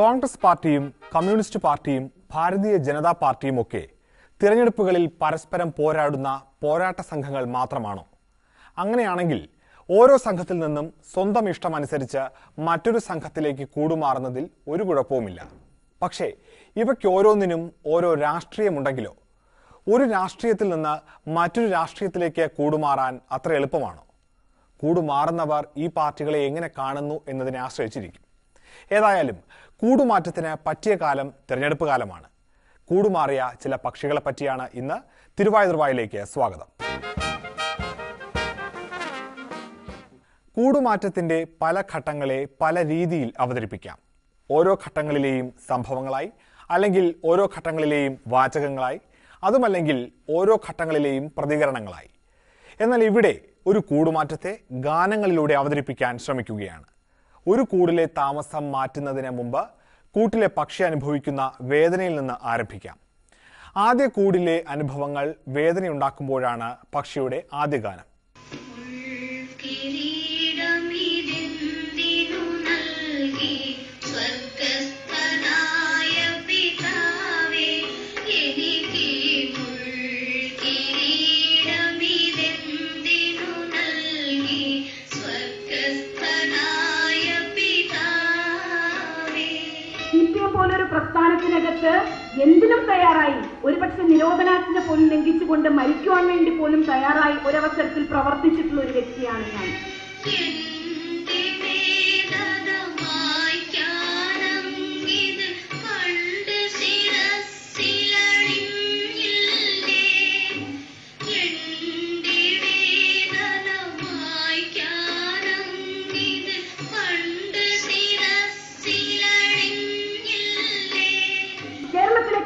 കോൺഗ്രസ് പാർട്ടിയും കമ്മ്യൂണിസ്റ്റ് പാർട്ടിയും ഭാരതീയ ജനതാ പാർട്ടിയും ഒക്കെ തിരഞ്ഞെടുപ്പുകളിൽ പരസ്പരം പോരാടുന്ന പോരാട്ട സംഘങ്ങൾ മാത്രമാണോ? അങ്ങനെയാണെങ്കിൽ ഓരോ സംഘത്തിൽ നിന്നും സ്വന്തം ഇഷ്ടമനുസരിച്ച് മറ്റൊരു സംഘത്തിലേക്ക് കൂടുമാറുന്നതിൽ ഒരു കുഴപ്പവുമില്ല. പക്ഷേ ഇവയ്ക്ക് ഓരോന്നിനും ഓരോ രാഷ്ട്രീയമുണ്ടെങ്കിലോ? ഒരു രാഷ്ട്രീയത്തിൽ നിന്ന് മറ്റൊരു രാഷ്ട്രീയത്തിലേക്ക് കൂടുമാറാൻ അത്ര എളുപ്പമാണോ? കൂടുമാറുന്നവർ ഈ പാർട്ടികളെ എങ്ങനെ കാണുന്നു എന്നതിനെ ആശ്രയിച്ചിരിക്കും. ഏതായാലും കൂടുമാറ്റത്തിന് പറ്റിയ കാലം തിരഞ്ഞെടുപ്പ് കാലമാണ്. കൂടുമാറിയ ചില പക്ഷികളെ പറ്റിയാണ് ഇന്ന് തിരുവാതിർവായിലേക്ക് സ്വാഗതം. കൂടുമാറ്റത്തിന്റെ പല ഘട്ടങ്ങളെ പല രീതിയിൽ അവതരിപ്പിക്കാം. ഓരോ ഘട്ടങ്ങളിലെയും സംഭവങ്ങളായി, അല്ലെങ്കിൽ ഓരോ ഘട്ടങ്ങളിലെയും വാചകങ്ങളായി, അതുമല്ലെങ്കിൽ ഓരോ ഘട്ടങ്ങളിലെയും പ്രതികരണങ്ങളായി. എന്നാൽ ഇവിടെ ഒരു കൂടുമാറ്റത്തെ ഗാനങ്ങളിലൂടെ അവതരിപ്പിക്കാൻ ശ്രമിക്കുകയാണ്. ഒരു കൂടിലെ താമസം മാറ്റുന്നതിന് മുമ്പ് കൂട്ടിലെ പക്ഷി അനുഭവിക്കുന്ന വേദനയിൽ നിന്ന് ആരംഭിക്കാം. ആദ്യ കൂടിലെ അനുഭവങ്ങൾ വേദനയുണ്ടാക്കുമ്പോഴാണ് പക്ഷിയുടെ ആദ്യ ഗാനം. പ്രസ്ഥാനത്തിനകത്ത് എന്തിനും തയ്യാറായി, ഒരുപക്ഷെ നിരോധനാജ്ഞ പോലും ലംഘിച്ചുകൊണ്ട് മരിക്കുവാൻ വേണ്ടി പോലും തയ്യാറായി ഒരവസരത്തിൽ പ്രവർത്തിച്ചിട്ടുള്ള ഒരു വ്യക്തിയാണ് ഞാൻ.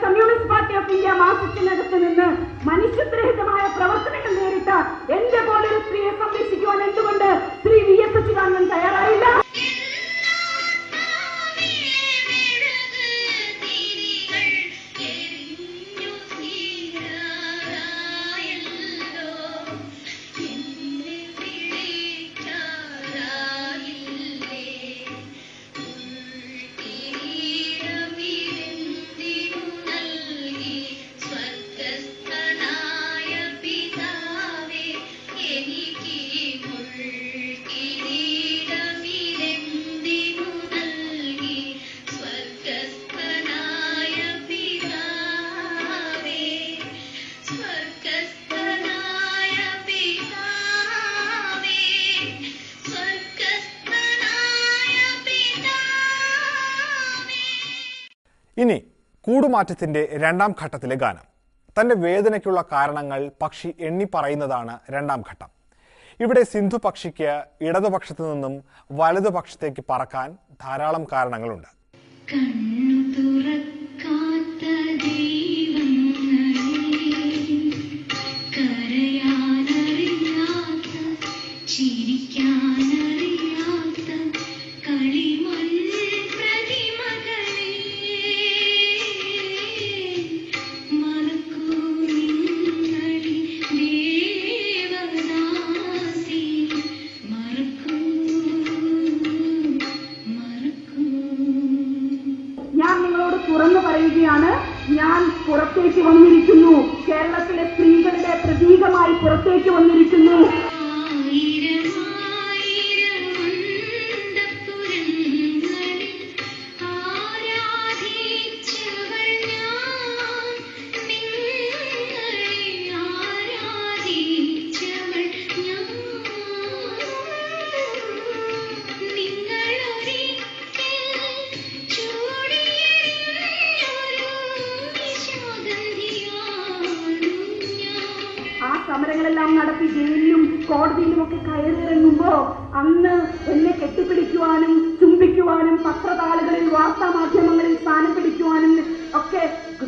കമ്മ്യൂണിസ്റ്റ് പാർട്ടി ഓഫ് ഇന്ത്യ മാസത്തിനകത്ത് നിന്ന് മനുഷ്യത്വരഹിതമായ പ്രവർത്തനങ്ങൾ നേരിട്ട എന്റെ പോലൊരു സ്ത്രീയെ സംരക്ഷിക്കുവാൻ എന്തുകൊണ്ട് ശ്രീ VS അച്യുതാനന്ദൻ തയ്യാറായില്ല? ഇനി കൂടുമാറ്റത്തിന്റെ രണ്ടാം ഘട്ടത്തിലെ ഗാനം. തന്റെ വേദനയ്ക്കുള്ള കാരണങ്ങൾ പക്ഷി എണ്ണി പറയുന്നതാണ് രണ്ടാം ഘട്ടം. ഇവിടെ സിന്ധു പക്ഷിക്ക് ഇടതുപക്ഷത്തു നിന്നും വലതുപക്ഷത്തേക്ക് പറക്കാൻ ധാരാളം കാരണങ്ങളുണ്ട്. തുറന്നു പറയുകയാണ്, ഞാൻ പുറത്തേക്ക് വന്നിരിക്കുന്നു. കേരളത്തിലെ സ്ത്രീകളുടെ പ്രതീകമായി പുറത്തേക്ക് വന്നിരിക്കുന്നു. സമരങ്ങളെല്ലാം നടത്തി ജയിലിലും കോടതിയിലും ഒക്കെ കയറിയിറങ്ങുമ്പോ അന്ന് എന്നെ കെട്ടിപ്പിടിക്കുവാനും ചുംബിക്കുവാനും പത്രതാളുകളിൽ വാർത്താ മാധ്യമങ്ങളിൽ സ്ഥാനം പിടിക്കുവാനും ഒക്കെ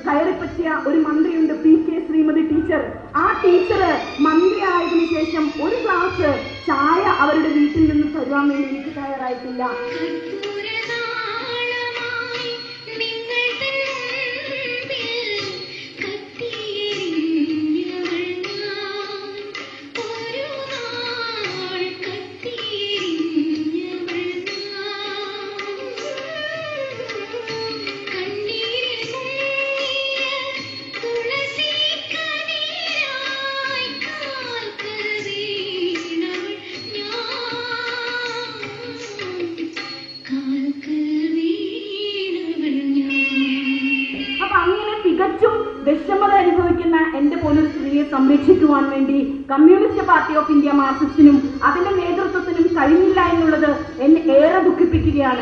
കയറിപ്പറ്റിയ ഒരു മന്ത്രിയുണ്ട്, PK ശ്രീമതി ടീച്ചർ. ആ ടീച്ചർ മന്ത്രിയായതിനു ശേഷം ഒരു ഗ്ലാസ് ചായ അവരുടെ വീട്ടിൽ നിന്ന് തരുവാൻ വേണ്ടി എനിക്ക് തയ്യാറായിട്ടില്ല. തികച്ചും വിഷമത അനുഭവിക്കുന്ന എന്റെ പോലൊരു സ്ത്രീയെ സംരക്ഷിക്കുവാൻ വേണ്ടി കമ്മ്യൂണിസ്റ്റ് പാർട്ടി ഓഫ് ഇന്ത്യ മാർക്സിസ്റ്റിനും അതിന്റെ നേതൃത്വത്തിനും കഴിഞ്ഞില്ല എന്നുള്ളത് എന്നെ ഏറെ ദുഃഖിപ്പിക്കുകയാണ്.